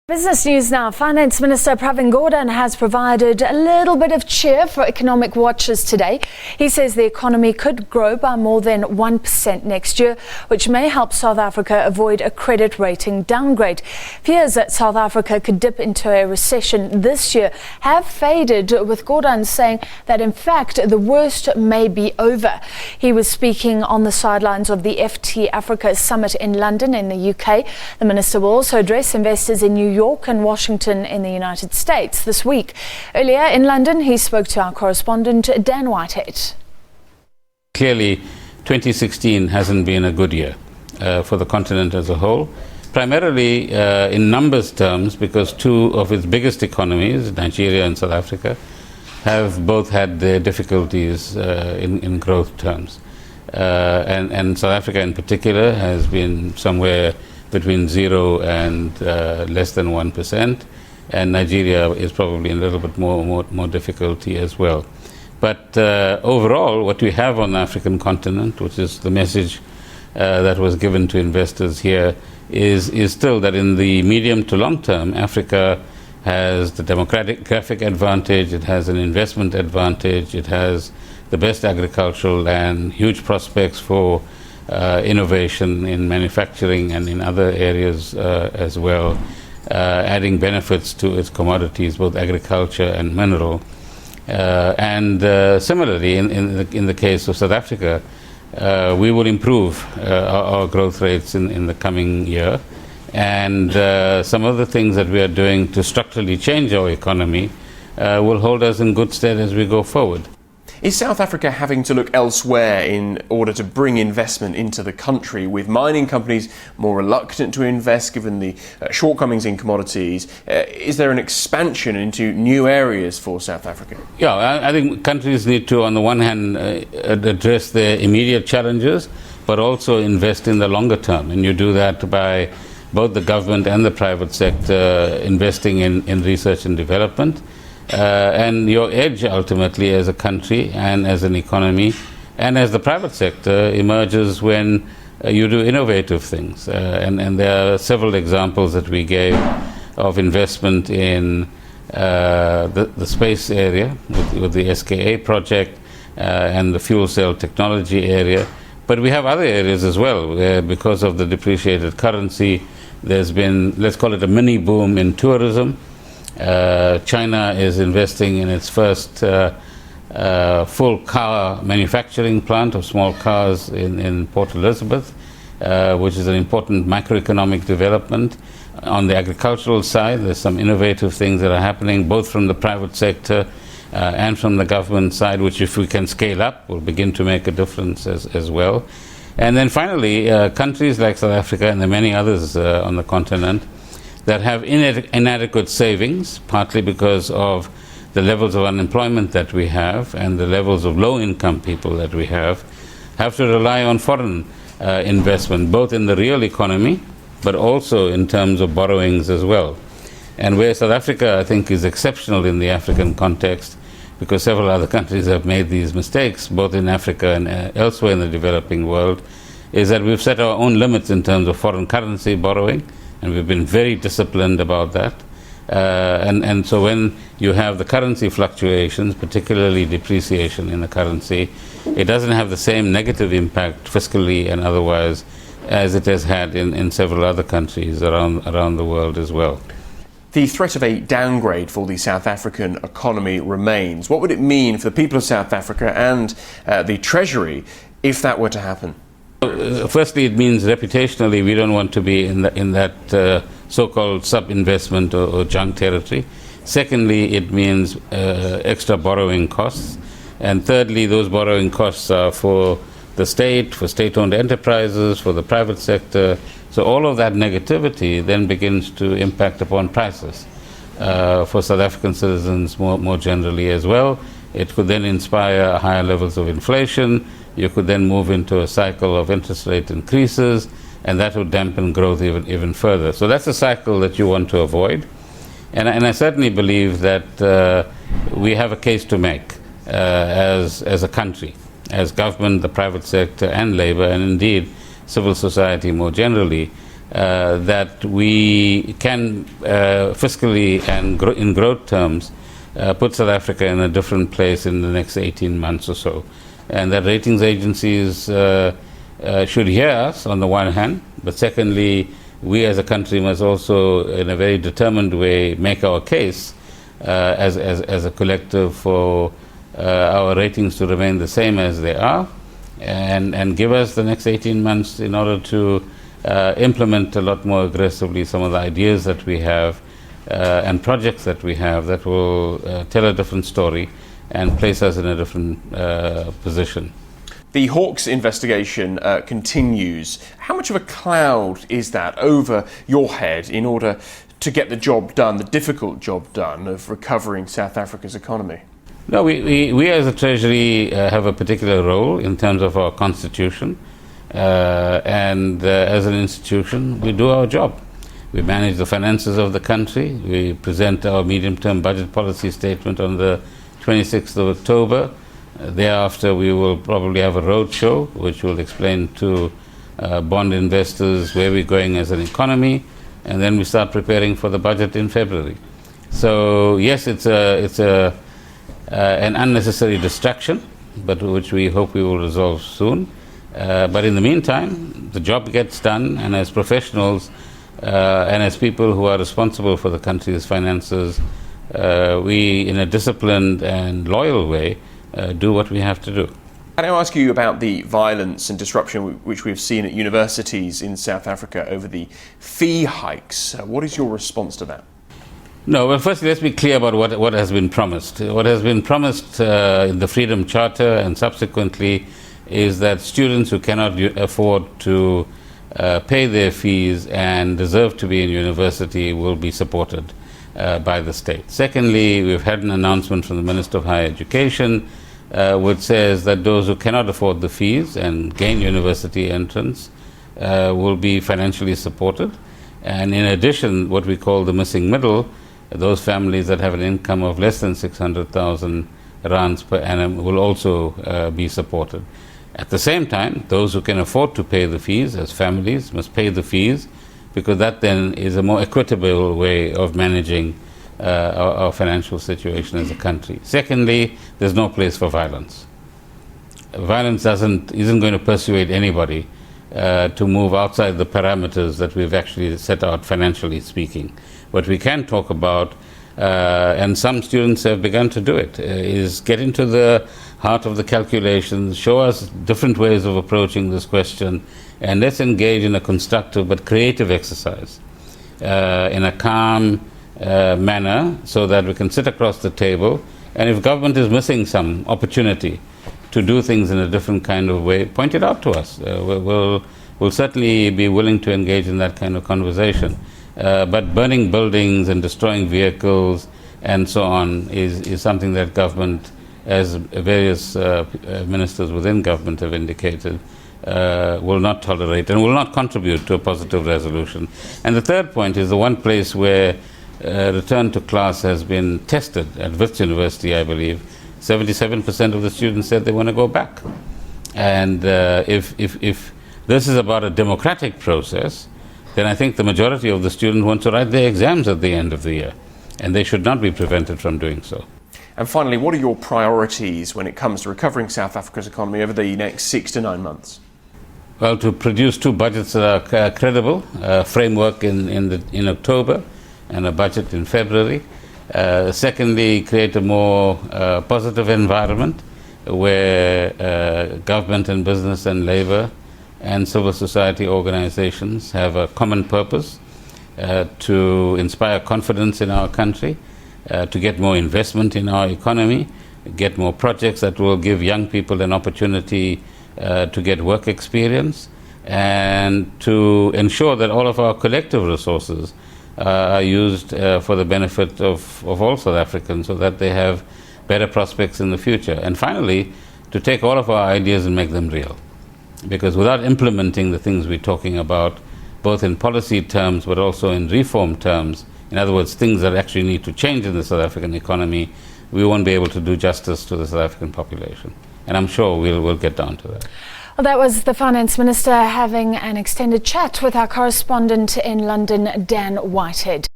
Business news now. Finance Minister Pravin Gordhan has provided a little bit of cheer for economic watchers today. He says the economy could grow by more than 1% next year, which may help South Africa avoid a credit rating downgrade. Fears that South Africa could dip into a recession this year have faded, with Gordhan saying that in fact the worst may be over. He was speaking on the sidelines of the FT Africa Summit in London in the UK. The minister will also address investors in New York and Washington in the United States this week. Earlier in London, he spoke to our correspondent, Whithead. Clearly, 2016 hasn't been a good year for the continent as a whole, primarily in numbers terms, because two of its biggest economies, Nigeria and South Africa, have both had their difficulties in growth terms. And South Africa in particular has been somewhere between 0 and less than 1%, and Nigeria is probably in a little bit more difficulty as well. But overall, what we have on the African continent, which is the message that was given to investors here, is still that in the medium to long term, Africa has the demographic advantage, it has an investment advantage, it has the best agricultural land, huge prospects for innovation in manufacturing and in other areas as well, adding benefits to its commodities, both agriculture and mineral. And similarly, in the case of South Africa, we will improve our growth rates in the coming year. And some of the things that we are doing to structurally change our economy will hold us in good stead as we go forward. Is South Africa having to look elsewhere in order to bring investment into the country, with mining companies more reluctant to invest given the shortcomings in commodities? Is there an expansion into new areas for South Africa? Yeah, I think countries need to, on the one hand, address their immediate challenges, but also invest in the longer term. And you do that by both the government and the private sector investing in research and development. And your edge ultimately as a country and as an economy and as the private sector emerges when you do innovative things. And there are several examples that we gave of investment in the space area with the SKA project and the fuel cell technology area. But we have other areas as well where, because of the depreciated currency, there's been, let's call it a mini boom in tourism. China is investing in its first full car manufacturing plant of small cars in Port Elizabeth, which is an important macroeconomic development. On the agricultural side, there's some innovative things that are happening both from the private sector and from the government side, which if we can scale up will begin to make a difference as well. And then finally, countries like South Africa and the many others on the continent that have inadequate savings, partly because of the levels of unemployment that we have and the levels of low-income people that we have to rely on foreign investment, both in the real economy, but also in terms of borrowings as well. And where South Africa, I think, is exceptional in the African context, because several other countries have made these mistakes, both in Africa and elsewhere in the developing world, is that we've set our own limits in terms of foreign currency borrowing, and we've been very disciplined about that. And so when you have the currency fluctuations, particularly depreciation in the currency, it doesn't have the same negative impact fiscally and otherwise as it has had in several other countries around the world as well. The threat of a downgrade for the South African economy remains. What would it mean for the people of South Africa and the Treasury if that were to happen? Firstly, it means reputationally we don't want to be in that so-called sub-investment or junk territory. Secondly, it means extra borrowing costs. And thirdly, those borrowing costs are for the state, for state-owned enterprises, for the private sector. So all of that negativity then begins to impact upon prices for South African citizens more generally as well. It could then inspire higher levels of inflation. You could then move into a cycle of interest rate increases, and that would dampen growth even further. So that's a cycle that you want to avoid. And I certainly believe that we have a case to make as a country, as government, the private sector, and labor, and indeed civil society more generally, that we can fiscally and in growth terms put South Africa in a different place in the next 18 months or so. And that ratings agencies should hear us on the one hand, but secondly, we as a country must also, in a very determined way, make our case as a collective for our ratings to remain the same as they are, and give us the next 18 months in order to implement a lot more aggressively some of the ideas that we have and projects that we have that will tell a different story and place us in a different position. The Hawks investigation continues. How much of a cloud is that over your head in order to get the job done, the difficult job done, of recovering South Africa's economy? No, we as a Treasury have a particular role in terms of our constitution, and as an institution, we do our job. We manage the finances of the country. We present our medium-term budget policy statement on the 26th of October. Thereafter, we will probably have a road show which will explain to bond investors where we're going as an economy, and then we start preparing for the budget in February. So yes, it's an unnecessary distraction, but which we hope we will resolve soon. But in the meantime, the job gets done, and as professionals and as people who are responsible for the country's finances, we, in a disciplined and loyal way, do what we have to do. Can I ask you about the violence and disruption which we've seen at universities in South Africa over the fee hikes? What is your response to that? No, well, firstly, let's be clear about what has been promised. What has been promised in the Freedom Charter and subsequently is that students who cannot afford to pay their fees and deserve to be in university will be supported by the state. Secondly, we've had an announcement from the Minister of Higher Education which says that those who cannot afford the fees and gain university entrance will be financially supported. And in addition, what we call the missing middle, those families that have an income of less than 600,000 rands per annum will also be supported. At the same time, those who can afford to pay the fees as families must pay the fees, because that then is a more equitable way of managing our financial situation as a country. Secondly, there's no place for violence. Violence isn't going to persuade anybody to move outside the parameters that we've actually set out, financially speaking. What we can talk about, and some students have begun to do it, is get into the heart of the calculations, show us different ways of approaching this question, and let's engage in a constructive but creative exercise in a calm manner so that we can sit across the table, and if government is missing some opportunity to do things in a different kind of way, point it out to us. We'll certainly be willing to engage in that kind of conversation. But burning buildings and destroying vehicles and so on is something that government, as various ministers within government have indicated, will not tolerate and will not contribute to a positive resolution. And the third point is the one place where return to class has been tested, at Wits University, I believe. 77% of the students said they want to go back. And if this is about a democratic process, then I think the majority of the students want to write their exams at the end of the year, and they should not be prevented from doing so. And finally, what are your priorities when it comes to recovering South Africa's economy over the next 6 to 9 months? Well, to produce two budgets that are credible, a framework in October and a budget in February. Secondly, create a more positive environment where government and business and labor and civil society organizations have a common purpose to inspire confidence in our country, to get more investment in our economy, get more projects that will give young people an opportunity to get work experience, and to ensure that all of our collective resources are used for the benefit of all South Africans so that they have better prospects in the future. And finally, to take all of our ideas and make them real. Because without implementing the things we're talking about, both in policy terms but also in reform terms, in other words, things that actually need to change in the South African economy, we won't be able to do justice to the South African population. And I'm sure we'll get down to that. Well, that was the Finance Minister having an extended chat with our correspondent in London, Dan Whithead.